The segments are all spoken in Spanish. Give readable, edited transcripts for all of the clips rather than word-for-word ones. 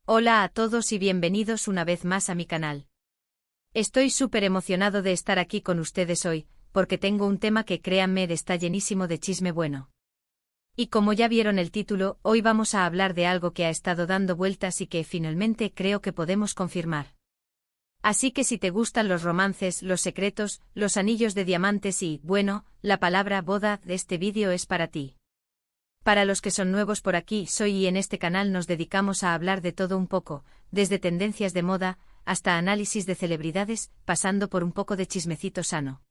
Hola a todos y bienvenidos una vez más a mi canal. Estoy súper emocionado de estar aquí con ustedes hoy, porque tengo un tema que créanme está llenísimo de chisme bueno. Y como ya vieron el título, hoy vamos a hablar de algo que ha estado dando vueltas y que finalmente creo que podemos confirmar. Así que si te gustan los romances, los secretos, los anillos de diamantes y, bueno, la palabra boda de este vídeo es para ti. Para los que son nuevos por aquí, y en este canal nos dedicamos a hablar de todo un poco, desde tendencias de moda, hasta análisis de celebridades, pasando por un poco de chismecito sano.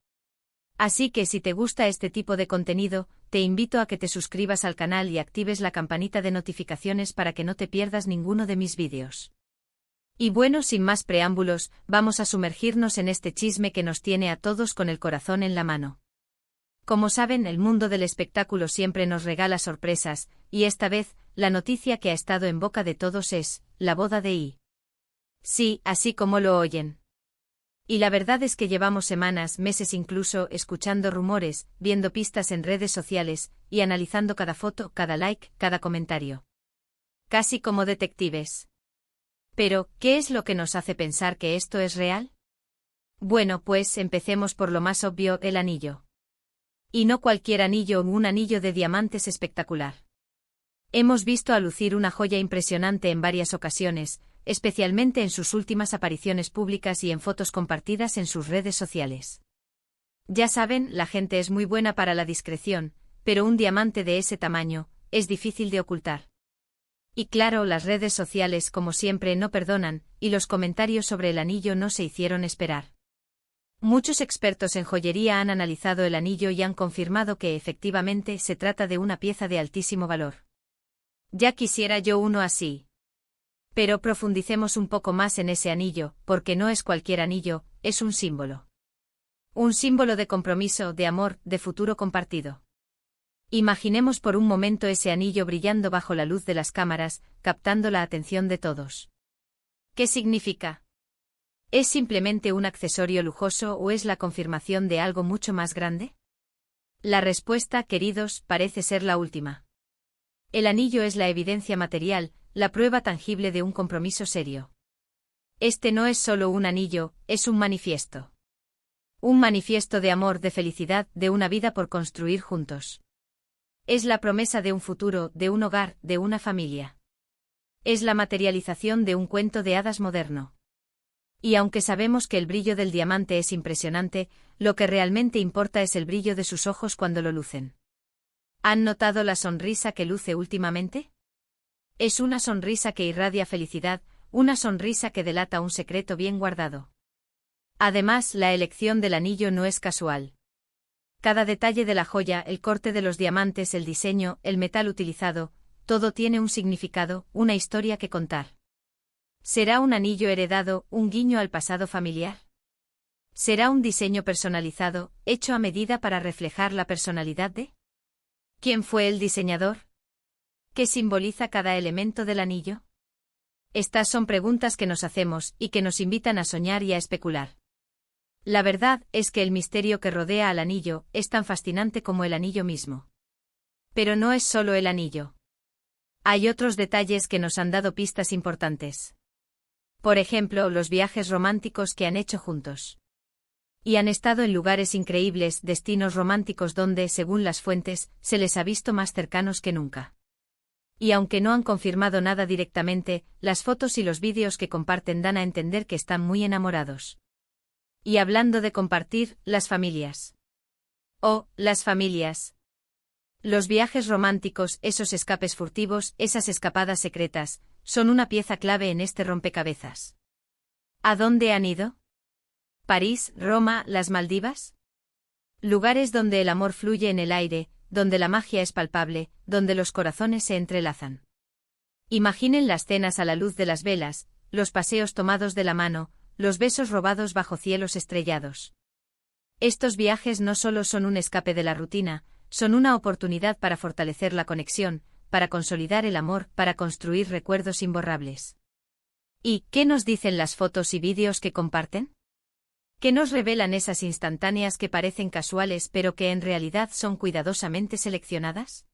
Así que si te gusta este tipo de contenido, te invito a que te suscribas al canal y actives la campanita de notificaciones para que no te pierdas ninguno de mis vídeos. Y bueno, sin más preámbulos, vamos a sumergirnos en este chisme que nos tiene a todos con el corazón en la mano. Como saben, el mundo del espectáculo siempre nos regala sorpresas, y esta vez, la noticia que ha estado en boca de todos es, la boda de I. Sí, así como lo oyen. Y la verdad es que llevamos semanas, meses incluso, escuchando rumores, viendo pistas en redes sociales, y analizando cada foto, cada like, cada comentario. Casi como detectives. Pero, ¿qué es lo que nos hace pensar que esto es real? Bueno, pues empecemos por lo más obvio, el anillo. Y no cualquier anillo, un anillo de diamantes espectacular. Hemos visto a lucir una joya impresionante en varias ocasiones, especialmente en sus últimas apariciones públicas y en fotos compartidas en sus redes sociales. Ya saben, la gente es muy buena para la discreción, pero un diamante de ese tamaño es difícil de ocultar. Y claro, las redes sociales como siempre no perdonan, y los comentarios sobre el anillo no se hicieron esperar. Muchos expertos en joyería han analizado el anillo y han confirmado que efectivamente se trata de una pieza de altísimo valor. Ya quisiera yo uno así. Pero profundicemos un poco más en ese anillo, porque no es cualquier anillo, es un símbolo. Un símbolo de compromiso, de amor, de futuro compartido. Imaginemos por un momento ese anillo brillando bajo la luz de las cámaras, captando la atención de todos. ¿Qué significa? ¿Es simplemente un accesorio lujoso o es la confirmación de algo mucho más grande? La respuesta, queridos, parece ser la última. El anillo es la evidencia material, la prueba tangible de un compromiso serio. Este no es solo un anillo, es un manifiesto. Un manifiesto de amor, de felicidad, de una vida por construir juntos. Es la promesa de un futuro, de un hogar, de una familia. Es la materialización de un cuento de hadas moderno. Y aunque sabemos que el brillo del diamante es impresionante, lo que realmente importa es el brillo de sus ojos cuando lo lucen. ¿Han notado la sonrisa que luce últimamente? Es una sonrisa que irradia felicidad, una sonrisa que delata un secreto bien guardado. Además, la elección del anillo no es casual. Cada detalle de la joya, el corte de los diamantes, el diseño, el metal utilizado, todo tiene un significado, una historia que contar. ¿Será un anillo heredado, un guiño al pasado familiar? ¿Será un diseño personalizado, hecho a medida para reflejar la personalidad de? ¿Quién fue el diseñador? ¿Qué simboliza cada elemento del anillo? Estas son preguntas que nos hacemos y que nos invitan a soñar y a especular. La verdad es que el misterio que rodea al anillo es tan fascinante como el anillo mismo. Pero no es solo el anillo. Hay otros detalles que nos han dado pistas importantes. Por ejemplo, los viajes románticos que han hecho juntos. Y han estado en lugares increíbles, destinos románticos donde, según las fuentes, se les ha visto más cercanos que nunca. Y aunque no han confirmado nada directamente, las fotos y los vídeos que comparten dan a entender que están muy enamorados. Y hablando de compartir, las familias. Oh, las familias. Los viajes románticos, esos escapes furtivos, esas escapadas secretas, son una pieza clave en este rompecabezas. ¿A dónde han ido? ¿París, Roma, las Maldivas? Lugares donde el amor fluye en el aire, donde la magia es palpable, donde los corazones se entrelazan. Imaginen las cenas a la luz de las velas, los paseos tomados de la mano, los besos robados bajo cielos estrellados. Estos viajes no solo son un escape de la rutina, son una oportunidad para fortalecer la conexión, para consolidar el amor, para construir recuerdos imborrables. ¿Y qué nos dicen las fotos y vídeos que comparten? ¿Qué nos revelan esas instantáneas que parecen casuales pero que en realidad son cuidadosamente seleccionadas?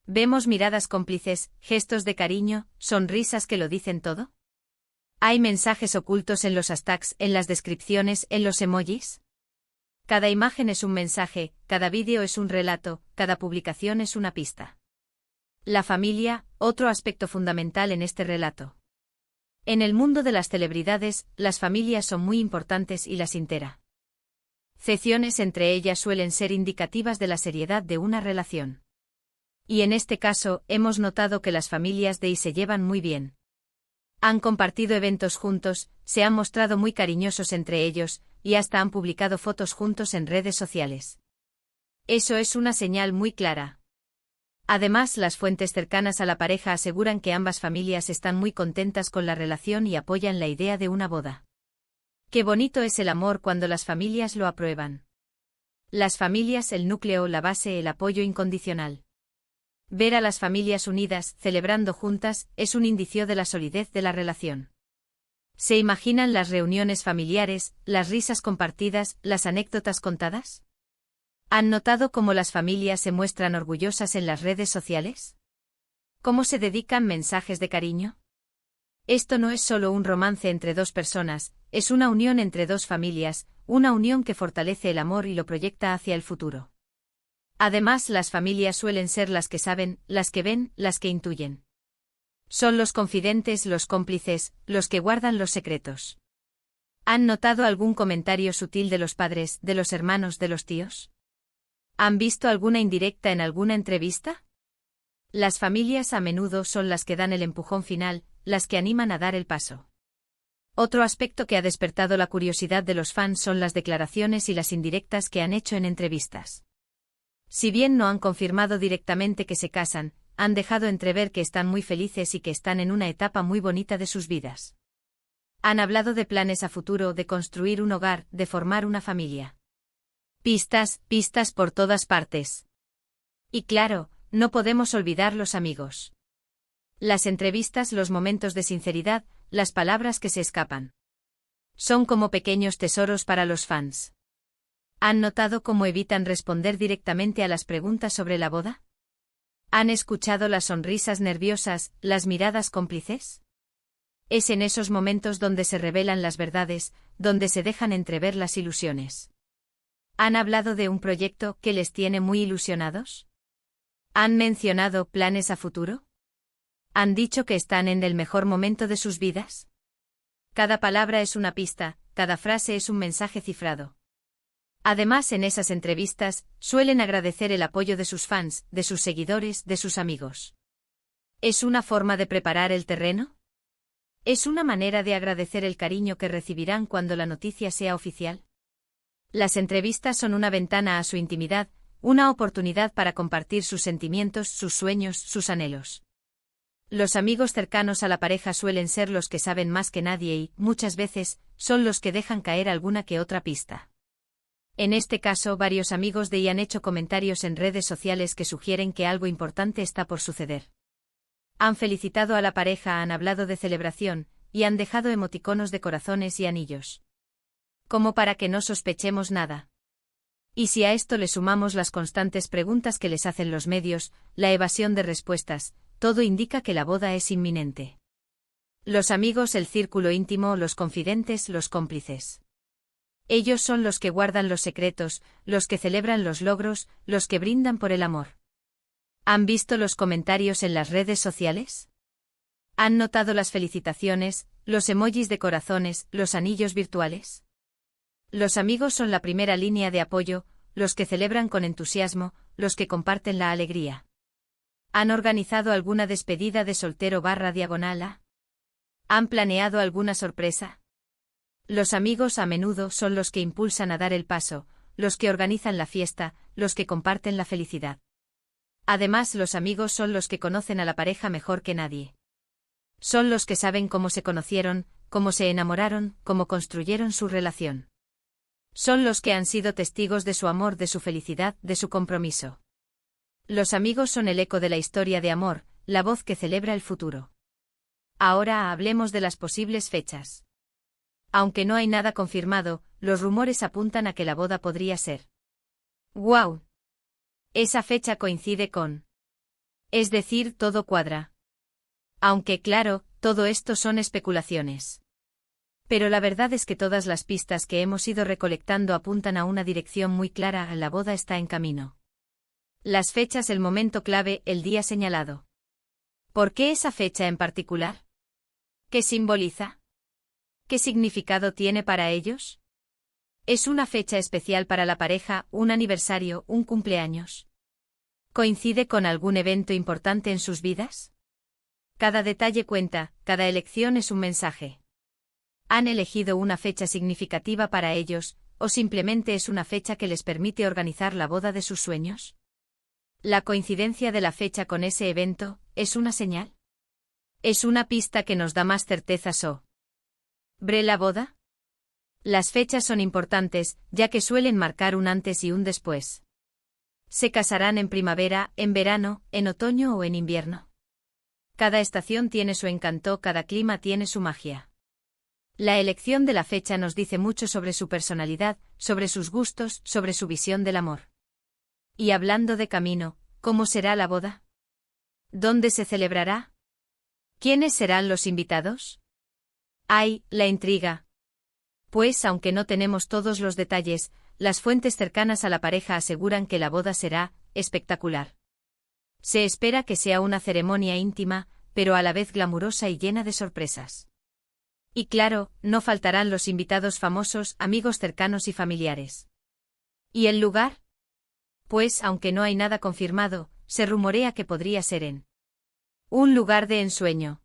Vemos miradas cómplices, gestos de cariño, sonrisas que lo dicen todo. ¿Hay mensajes ocultos en los hashtags, en las descripciones, en los emojis? Cada imagen es un mensaje, cada vídeo es un relato, cada publicación es una pista. La familia, otro aspecto fundamental en este relato. En el mundo de las celebridades, las familias son muy importantes y las interacciones entre ellas suelen ser indicativas de la seriedad de una relación. Y en este caso, hemos notado que las familias de I se llevan muy bien. Han compartido eventos juntos, se han mostrado muy cariñosos entre ellos, y hasta han publicado fotos juntos en redes sociales. Eso es una señal muy clara. Además, las fuentes cercanas a la pareja aseguran que ambas familias están muy contentas con la relación y apoyan la idea de una boda. Qué bonito es el amor cuando las familias lo aprueban. Las familias, el núcleo, la base, el apoyo incondicional. Ver a las familias unidas, celebrando juntas, es un indicio de la solidez de la relación. ¿Se imaginan las reuniones familiares, las risas compartidas, las anécdotas contadas? ¿Han notado cómo las familias se muestran orgullosas en las redes sociales? ¿Cómo se dedican mensajes de cariño? Esto no es solo un romance entre dos personas, es una unión entre dos familias, una unión que fortalece el amor y lo proyecta hacia el futuro. Además, las familias suelen ser las que saben, las que ven, las que intuyen. Son los confidentes, los cómplices, los que guardan los secretos. ¿Han notado algún comentario sutil de los padres, de los hermanos, de los tíos? ¿Han visto alguna indirecta en alguna entrevista? Las familias a menudo son las que dan el empujón final, las que animan a dar el paso. Otro aspecto que ha despertado la curiosidad de los fans son las declaraciones y las indirectas que han hecho en entrevistas. Si bien no han confirmado directamente que se casan, han dejado entrever que están muy felices y que están en una etapa muy bonita de sus vidas. Han hablado de planes a futuro, de construir un hogar, de formar una familia. Pistas, pistas por todas partes. Y claro, no podemos olvidar los amigos. Las entrevistas, los momentos de sinceridad, las palabras que se escapan. Son como pequeños tesoros para los fans. ¿Han notado cómo evitan responder directamente a las preguntas sobre la boda? ¿Han escuchado las sonrisas nerviosas, las miradas cómplices? Es en esos momentos donde se revelan las verdades, donde se dejan entrever las ilusiones. ¿Han hablado de un proyecto que les tiene muy ilusionados? ¿Han mencionado planes a futuro? ¿Han dicho que están en el mejor momento de sus vidas? Cada palabra es una pista, cada frase es un mensaje cifrado. Además, en esas entrevistas, suelen agradecer el apoyo de sus fans, de sus seguidores, de sus amigos. ¿Es una forma de preparar el terreno? ¿Es una manera de agradecer el cariño que recibirán cuando la noticia sea oficial? Las entrevistas son una ventana a su intimidad, una oportunidad para compartir sus sentimientos, sus sueños, sus anhelos. Los amigos cercanos a la pareja suelen ser los que saben más que nadie y, muchas veces, son los que dejan caer alguna que otra pista. En este caso, varios amigos de I han hecho comentarios en redes sociales que sugieren que algo importante está por suceder. Han felicitado a la pareja, han hablado de celebración, y han dejado emoticonos de corazones y anillos. Como para que no sospechemos nada. Y si a esto le sumamos las constantes preguntas que les hacen los medios, la evasión de respuestas, todo indica que la boda es inminente. Los amigos, el círculo íntimo, los confidentes, los cómplices. Ellos son los que guardan los secretos, los que celebran los logros, los que brindan por el amor. ¿Han visto los comentarios en las redes sociales? ¿Han notado las felicitaciones, los emojis de corazones, los anillos virtuales? Los amigos son la primera línea de apoyo, los que celebran con entusiasmo, los que comparten la alegría. ¿Han organizado alguna despedida de soltero /diagonal? ¿Han planeado alguna sorpresa? Los amigos a menudo son los que impulsan a dar el paso, los que organizan la fiesta, los que comparten la felicidad. Además, los amigos son los que conocen a la pareja mejor que nadie. Son los que saben cómo se conocieron, cómo se enamoraron, cómo construyeron su relación. Son los que han sido testigos de su amor, de su felicidad, de su compromiso. Los amigos son el eco de la historia de amor, la voz que celebra el futuro. Ahora hablemos de las posibles fechas. Aunque no hay nada confirmado, los rumores apuntan a que la boda podría ser. ¡Guau! Esa fecha coincide con Es decir, todo cuadra. Aunque claro, todo esto son especulaciones. Pero la verdad es que todas las pistas que hemos ido recolectando apuntan a una dirección muy clara: la boda está en camino. Las fechas, el momento clave, el día señalado. ¿Por qué esa fecha en particular? ¿Qué simboliza? ¿Qué significado tiene para ellos? ¿Es una fecha especial para la pareja, un aniversario, un cumpleaños? ¿Coincide con algún evento importante en sus vidas? Cada detalle cuenta, cada elección es un mensaje. ¿Han elegido una fecha significativa para ellos, o simplemente es una fecha que les permite organizar la boda de sus sueños? ¿La coincidencia de la fecha con ese evento es una señal? ¿Es una pista que nos da más certeza sobre la boda? Las fechas son importantes, ya que suelen marcar un antes y un después. ¿Se casarán en primavera, en verano, en otoño o en invierno? Cada estación tiene su encanto, cada clima tiene su magia. La elección de la fecha nos dice mucho sobre su personalidad, sobre sus gustos, sobre su visión del amor. Y hablando de camino, ¿cómo será la boda? ¿Dónde se celebrará? ¿Quiénes serán los invitados? ¡Ay, la intriga! Pues aunque no tenemos todos los detalles, las fuentes cercanas a la pareja aseguran que la boda será espectacular. Se espera que sea una ceremonia íntima, pero a la vez glamurosa y llena de sorpresas. Y claro, no faltarán los invitados famosos, amigos cercanos y familiares. ¿Y el lugar? Pues aunque no hay nada confirmado, se rumorea que podría ser en un lugar de ensueño.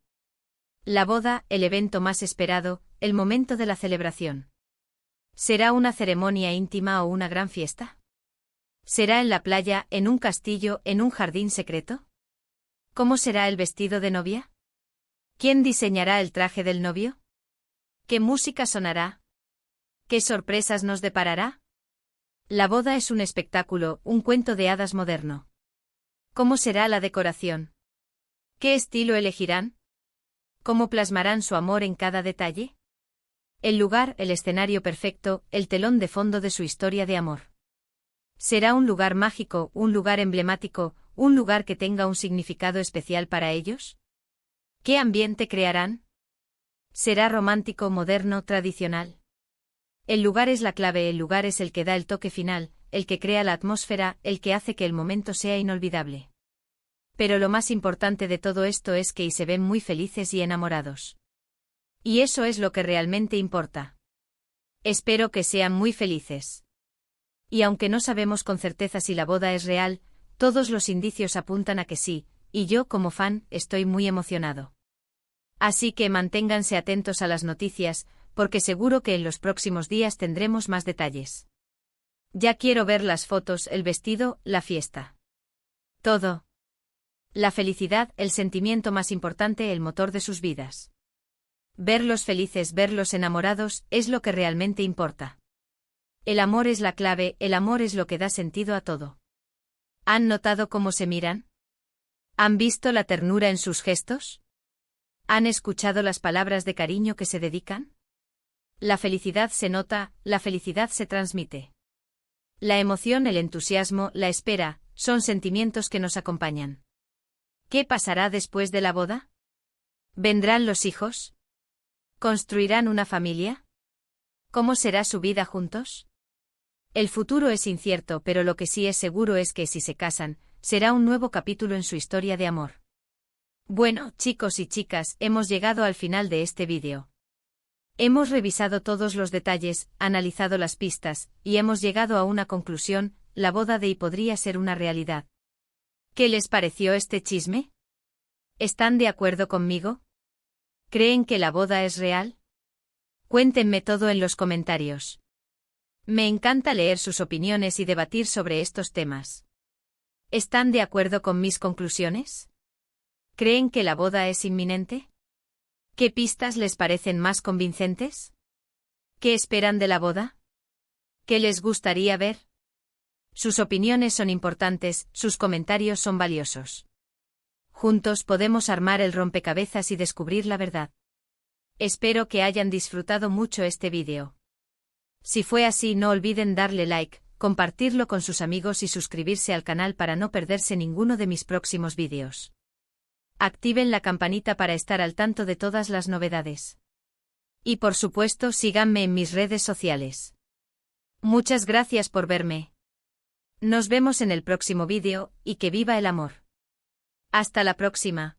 La boda, el evento más esperado, el momento de la celebración. ¿Será una ceremonia íntima o una gran fiesta? ¿Será en la playa, en un castillo, en un jardín secreto? ¿Cómo será el vestido de novia? ¿Quién diseñará el traje del novio? ¿Qué música sonará? ¿Qué sorpresas nos deparará? La boda es un espectáculo, un cuento de hadas moderno. ¿Cómo será la decoración? ¿Qué estilo elegirán? ¿Cómo plasmarán su amor en cada detalle? El lugar, el escenario perfecto, el telón de fondo de su historia de amor. ¿Será un lugar mágico, un lugar emblemático, un lugar que tenga un significado especial para ellos? ¿Qué ambiente crearán? ¿Será romántico, moderno, tradicional? El lugar es la clave, el lugar es el que da el toque final, el que crea la atmósfera, el que hace que el momento sea inolvidable. Pero lo más importante de todo esto es que se ven muy felices y enamorados. Y eso es lo que realmente importa. Espero que sean muy felices. Y aunque no sabemos con certeza si la boda es real, todos los indicios apuntan a que sí, y yo como fan estoy muy emocionado. Así que manténganse atentos a las noticias, porque seguro que en los próximos días tendremos más detalles. Ya quiero ver las fotos, el vestido, la fiesta. Todo. La felicidad, el sentimiento más importante, el motor de sus vidas. Verlos felices, verlos enamorados, es lo que realmente importa. El amor es la clave, el amor es lo que da sentido a todo. ¿Han notado cómo se miran? ¿Han visto la ternura en sus gestos? ¿Han escuchado las palabras de cariño que se dedican? La felicidad se nota, la felicidad se transmite. La emoción, el entusiasmo, la espera, son sentimientos que nos acompañan. ¿Qué pasará después de la boda? ¿Vendrán los hijos? ¿Construirán una familia? ¿Cómo será su vida juntos? El futuro es incierto, pero lo que sí es seguro es que si se casan, será un nuevo capítulo en su historia de amor. Bueno, chicos y chicas, hemos llegado al final de este vídeo. Hemos revisado todos los detalles, analizado las pistas, y hemos llegado a una conclusión: la boda de podría ser una realidad. ¿Qué les pareció este chisme? ¿Están de acuerdo conmigo? ¿Creen que la boda es real? Cuéntenme todo en los comentarios. Me encanta leer sus opiniones y debatir sobre estos temas. ¿Están de acuerdo con mis conclusiones? ¿Creen que la boda es inminente? ¿Qué pistas les parecen más convincentes? ¿Qué esperan de la boda? ¿Qué les gustaría ver? Sus opiniones son importantes, sus comentarios son valiosos. Juntos podemos armar el rompecabezas y descubrir la verdad. Espero que hayan disfrutado mucho este vídeo. Si fue así, no olviden darle like, compartirlo con sus amigos y suscribirse al canal para no perderse ninguno de mis próximos vídeos. Activen la campanita para estar al tanto de todas las novedades. Y por supuesto síganme en mis redes sociales. Muchas gracias por verme. Nos vemos en el próximo vídeo, y que viva el amor. Hasta la próxima.